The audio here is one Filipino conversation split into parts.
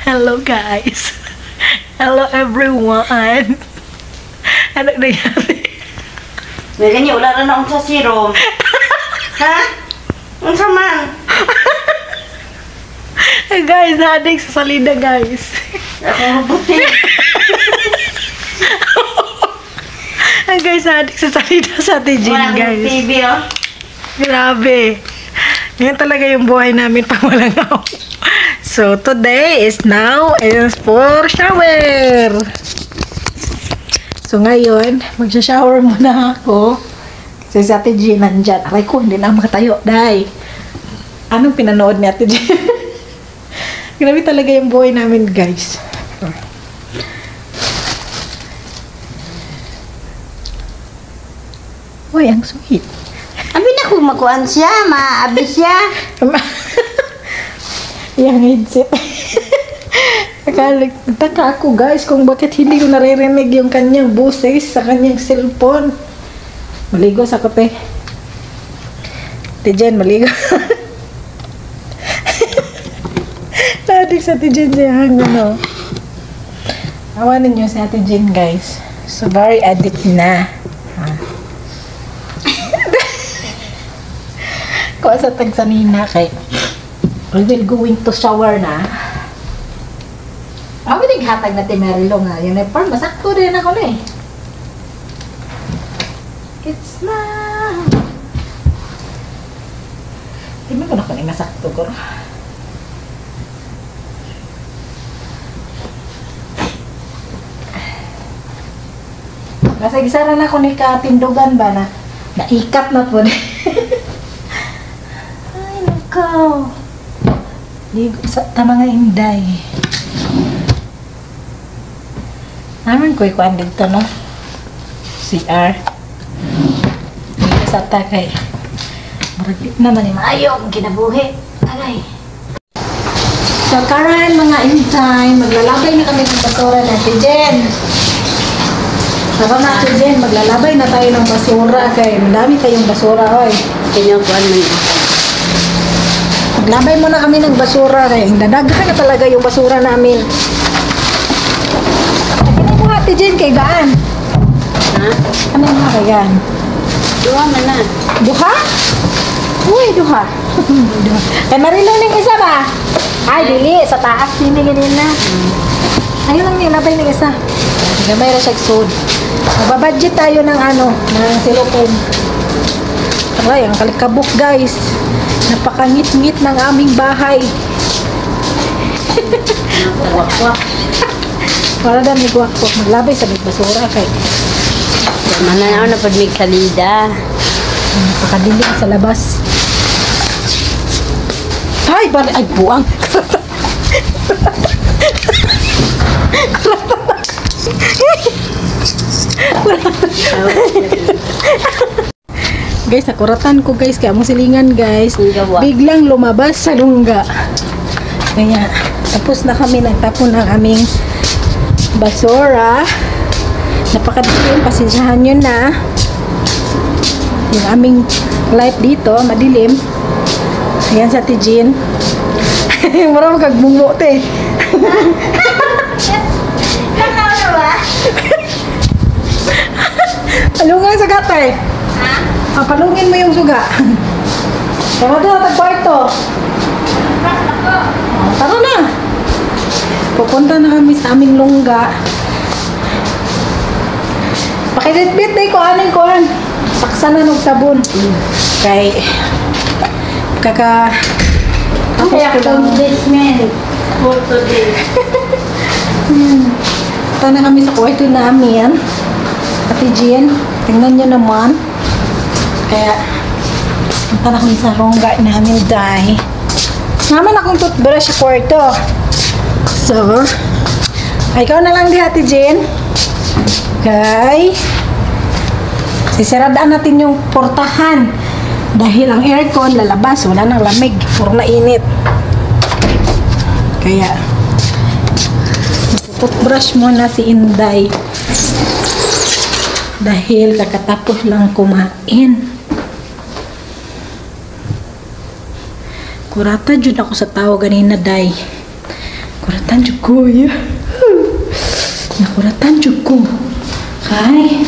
Hello guys. Hello everyone. Ano nangyari? May ganyan, wala na akong sa serum. Ha? Unsa man? Guys, nadik sa salida guys. Ako buti. Guys, nadik sa salida sa Ate Jean Wala guys. TV oh. Grabe. Yan talaga yung buhay namin pag walang ako. So, today is now is for shower. So, ngayon, magsha-shower muna ako. Kasi si Ate Jean nandyan. Aray ko, hindi na makatayo. Day. Anong pinanood ni Ate Jean? Grabe talaga yung buhay namin, guys. Uy, ang sweet. Abi na kung makuan siya, maabi siya. Yung headset. Nagtaka ako guys kung bakit hindi ko naririnig yung kanyang boses sa kanyang cellphone. Maligo sa kape. Ate Jen, maligo. Nadik sa Ate Jen siya hanggang awanin nyo si Ate Jen guys. So very addict na. Kung sa tagsanina kay we will going to shower na. Ako naghatag na Temerilo nga. Yung nepar, masakto rin ako na eh. It's now. Tingnan ko na kung masakto ko. Kasi gisara na ako ni katindugan ba na naikat na po. Ay, nakaw. Ligo sa tama nga inday. Naman ko ikuan dito, no? CR. Ligo sa takay. Maraglit naman yung maayong kinabuhi. Tagay. So, karan mga in time, maglalabay na kami ng basura natin, Jen. Saka na Ate Jen, maglalabay na tayo ng basura kay madami tayong basura, oy. Kinukuan mo yun. Maglabay muna kami ng basura kaya dadaghan na talaga yung basura namin. Ano mo Ate Jen kay gaan? Ha? Ano mo kay gaan? Duha man na. Duha? Uy, duha. Duha. Kay Marilo ning isa ba? Ay, dili. Sa taas din ganina. Ayun lang nilabay ng isa. Gamay ra siya sud. Magbabudget tayo ng ng silicone. Aray, ang kalikabok guys. Napakangit-ngit ng aming bahay. Wakwak. Para daw may guwak-guwak. Maglabay sa may basura kay. Mananaw na pag may kalida. Napakadilim sa labas. Ay, bali. Ay, buang. Guys, nakuratan ko guys, kaya mong silingan guys, biglang lumabas sa lungga. Kaya, tapos na kami nagtapon ng aming basura. Napakadilim, pasensyahan nyo na. Yung aming light dito, madilim. Ayan sa Ate Jean. Marami kagbungo, te. Kanaw na ba? Alungan sa gatay. Ha? Palungin mo yung suga. Tara doon, tag-kwarto. Tara na. Pupunta na kami sa aming lungga. Pakilitbit na ko aning saksa na ng sabon. Kay tapos ko lang. For today. Punta na kami sa kwarto namin. Ate Jean, tingnan nyo naman. Kaya, punta na kami sa rongga namin dahil naman akong toothbrush sa kwarto. So, ikaw na lang di Ate Jean. Okay. Sisiradaan natin yung portahan. Dahil ang aircon lalabas, wala nang lamig. Puro na init. Kaya, toothbrush muna si Inday. Dahil kakatapos lang kumain. Kurata jud ako sa tao ganina day. Nakuratan jud ko, ya. Nakuratan jud ko. Kay,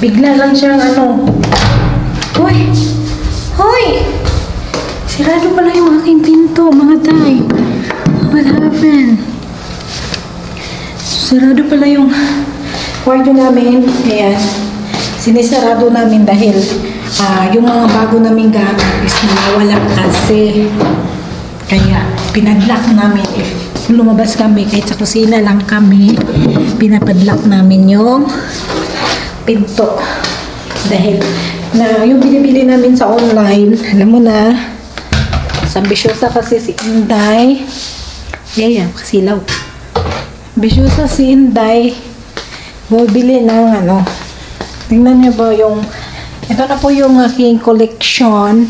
bigla lang siyang ano. Hoy! Hoy! Sirado pala yung aking pinto, mga tay. What happened? Sirado pala yung kwarto namin. Ayan. Sinisarado namin dahil yung mga bago namin gamit is nawala kasi. Kaya pinadlock namin. If lumabas kami, kahit sa kusina lang kami, pinapadlock namin yung pinto. Dahil na yung binibili namin sa online, alam mo na, ambisyosa kasi si Inday. Yan, kasilaw. Ambisyosa si Inday. Bumibili ng ano. Tingnan niyo ba yung, ito na po yung aking collection.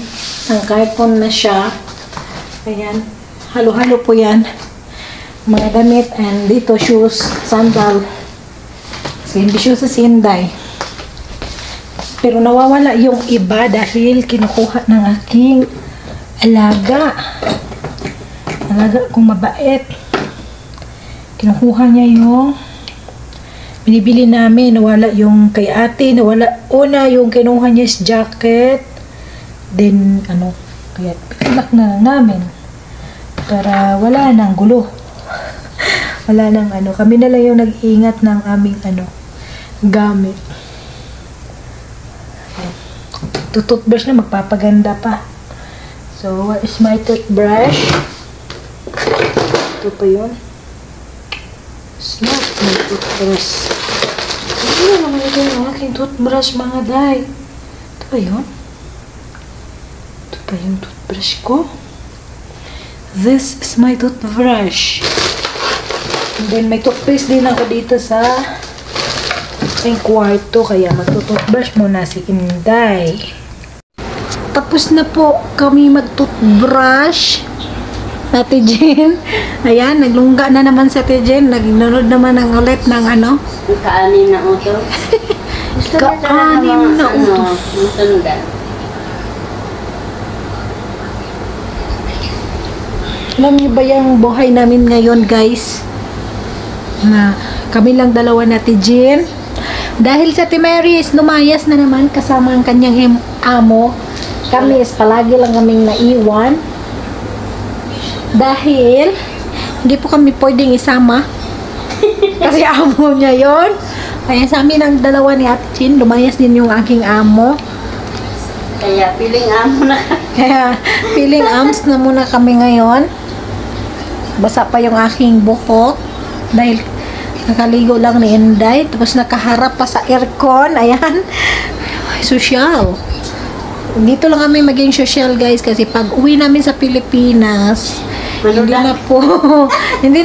Ang carton na siya. Ayan. Halo-halo po yan. Mga damit and dito shoes, sandal. So, ambisyosa si Inday. Pero nawawala yung iba dahil kinukuha ng aking alaga. Alaga kong mabait. Kinukuha niya yung binibili namin. Nawala yung kay ate. Nawala. Una yung kinuha niya is jacket. Then, ano, kaya pinilak na namin. Para wala nang gulo. Wala nang ano. Kami na lang yung nag-iingat ng aming ano, gamit. Toothbrush na, magpapaganda pa. So, what is my toothbrush? Ito pa yun. It's not my toothbrush. Ano naman ito yung aking toothbrush, mga day? Ito pa yun? Ito pa yung toothbrush ko. This is my toothbrush. And then, may toothpaste din ako dito sa aking kwarto. Kaya, magtutoothbrush muna si Inday. Tapos na po kami mag-toothbrush. Ate Jen. Ayan, naglungga na naman sa Ate Jen. Nagnunod naman ng ulit ng ano. Kaanim na uto. Kaanim na uto. Sundan. Alam niyo ba yung buhay namin ngayon, guys? Na kami lang dalawa na Ate Jen. Dahil sa Ate Mary is lumayas na naman kasama ang kanyang amo. Kami is palagi lang kaming naiwan. Dahil hindi po kami pwedeng isama. Kasi amo niya yon. Kaya sa amin ang dalawa ni Ate Chin, lumayas din yung aking amo. Kaya piling amo na. Kaya feeling ams na muna kami ngayon. Basa pa yung aking buhok. Dahil nakaligo lang ni Inday. Tapos nakaharap pa sa aircon. Ayan. Social. Dito lang kami maging social, guys, kasi pag uwi namin sa Pilipinas, hindi na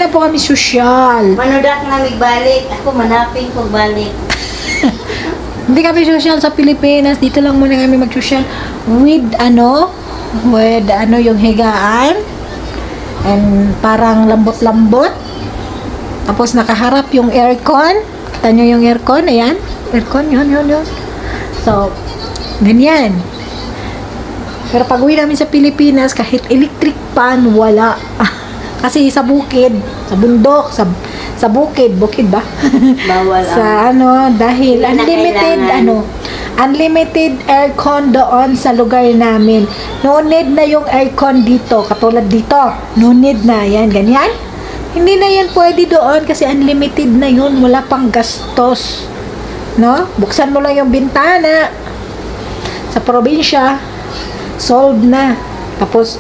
po kami social. Manudak na migbalik. Ako manaping pagbalik. Hindi kami social sa Pilipinas. Dito lang muna kami mag-social with yung higaan and parang lambot-lambot. Tapos nakaharap yung aircon. Kita nyo yung aircon, ayan. Aircon, yun. So, ganyan. Pero pag uwi namin sa Pilipinas, kahit electric fan, wala. Kasi sa bukid, sa bundok, sa bukid ba? Bawal sa dahil unlimited aircon doon sa lugar namin. No need na yung aircon dito, katulad dito. No need na, yan, ganyan. Hindi na yan pwede doon kasi unlimited na yun, wala pang gastos. No? Buksan mo lang yung bintana. Sa probinsya, solved na. Tapos,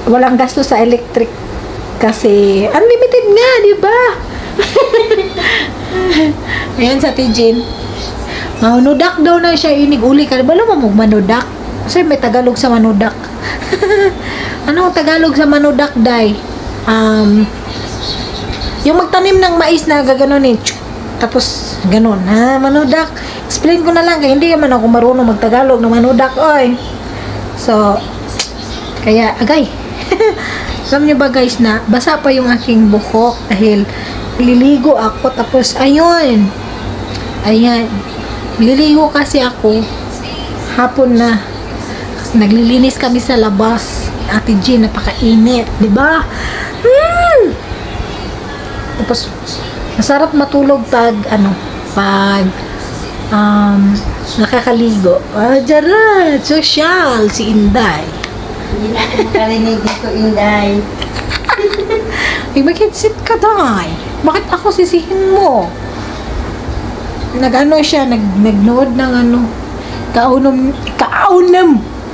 walang gasto sa electric kasi unlimited nga, di ba? Ayan sa Tijin. Manudak daw na siya inig-uli ka. Bala mo manudak? Kasi may Tagalog sa manudak. Anong Tagalog sa manudak, day? Yung magtanim ng mais na gaganunin. Tapos, ganun. Manudak. Explain ko na lang. Kaya hindi naman ako marunong magtagalog ng manudak. Oy. So, kaya, agay. Alam niyo ba, guys, na basa pa yung aking buhok dahil liligo ako. Tapos, ayun. Ayan. Liligo kasi ako. Hapon na. Naglilinis kami sa labas. Ate Jean, napakainit, di ba? Tapos, masarap matulog pag, pag, nakakaligo. Jarat, social, si Inday. Hindi na ako makarinig dito, Inday. Ay, mag-headset ka, Day. Bakit ako sisihin mo? Siya, nagnood ng kaunam.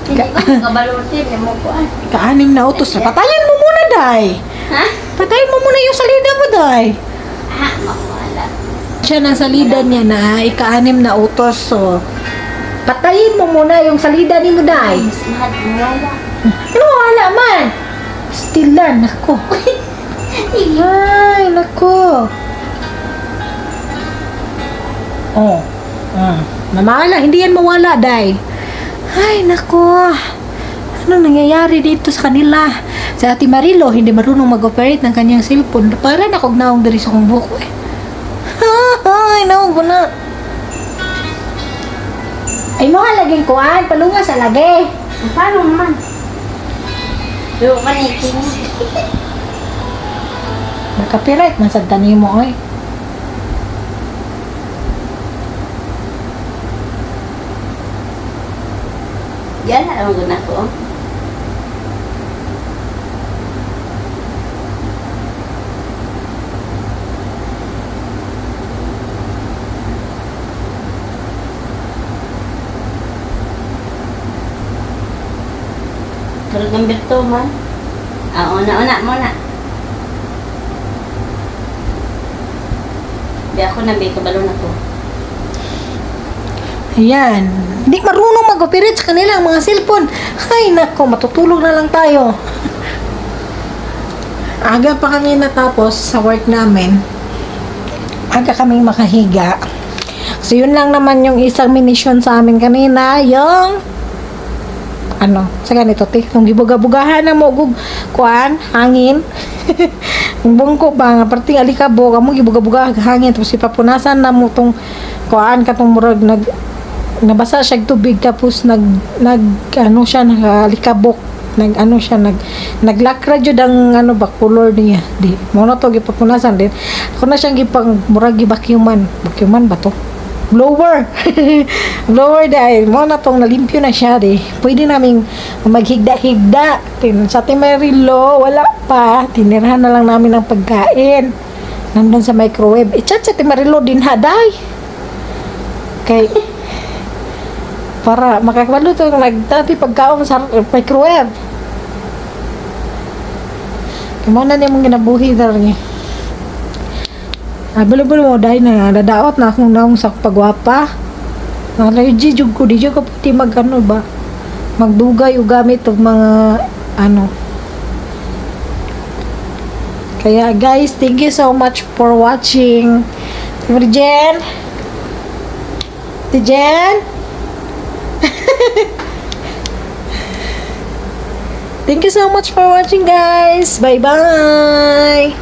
Hindi ko nakabalutin, mo ko Kaanim na utos na. Patayin mo muna, Day. Ha? Patayin mo muna yung salida mo, Day. Ha? Mawala. Siya ng salida niya na ika-anim na utos. So, patayin mo muna yung salida ni mo, Day. Mas mahal, mawala. Ano, wala man. Stilan, ako. Ay, nako. Oh. Mamala, hindi yan mawala, Day. Ay, nako. Anong nangyayari dito sa kanila? Sa Ate Marilo, hindi marunong mag-operate ng kanyang cellphone. Para nakog naong dari sa kong buko eh. Ay, naong ko na. Ay, mo laging kuhan. Palunga sa lagi. Paano naman? Yung manikin. Nakapirait, masagtani mo, oy. Yan na ang guna ko. Tulog ng birto man. Una muna. Di ako nabi, kabalo na ko. Ayan. Hindi marunong mag-operate sa kanila ang mga cellphone. Ay, nako, matutulog na lang tayo. Aga pa kami natapos sa work namin. Aga kaming makahiga. So, yun lang naman yung isang mission sa amin kanina. Yung sa ganito, kung gibuga-bugahan na mo, kuan, hangin. Kung bungko ba, nga parting alikabok, mo gibuga-buga hangin, tapos ipapunasan na mo tong kuan, katong murag, nabasa siya tubig, tapos siya, nakalikabok, naglakra jud ang color niya. Di, mo na to, gipapunasan din. Ako na siyang gipang, murag gibakyuman. Bakyuman ba to? Blower. Blower dahil mo na tong nalimpyo na siya di. Pwede naming maghigda-higda. Sa Ate Marilo, wala pa. Tinirahan na lang namin ng pagkain. Nandun sa microwave. Chat sa Ate Marilo din haday. Kay para makakabalo to nagtati pagkaon sa microwave. Kamo na mong ginabuhi dar niya. Balo-balo mo dahil na dadaot na akong naong sa pagwapa. Allergy jud ko, di jud ko pati ba? Magdugay o gamit og mga Kaya guys, thank you so much for watching. Jen? Thank you so much for watching, guys. Bye-bye.